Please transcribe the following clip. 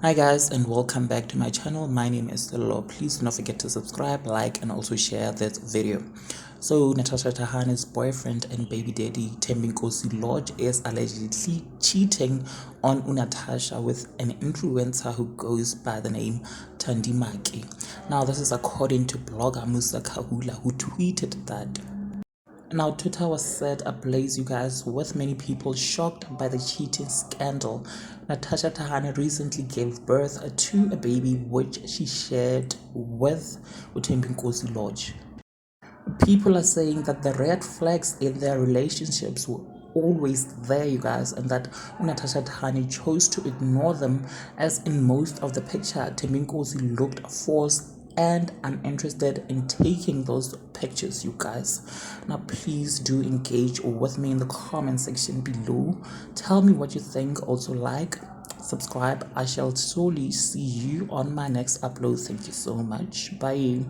Hi guys, and welcome back to my channel. My name is Lorch. Please do not forget to subscribe, like, and also share this video. So Natasha Thahane's boyfriend and baby daddy Thembinkosi Lorch is allegedly cheating on Natasha with an influencer who goes by the name Thandi Make. Now this is according to blogger Musa Kahula, who tweeted that. Now, Twitter was set ablaze, you guys, with many people shocked by the cheating scandal. Natasha Thahane recently gave birth to a baby which she shared with Thembinkosi Lorch. People are saying that the red flags in their relationships were always there, you guys, and that Natasha Thahane chose to ignore them, as in most of the picture, Thembinkosi looked forced and uninterested in taking those pictures, you guys. Now please do engage with me in the comment section below. Tell me what you think. Also like, subscribe. I shall surely see you on my next upload. Thank you so much. Bye.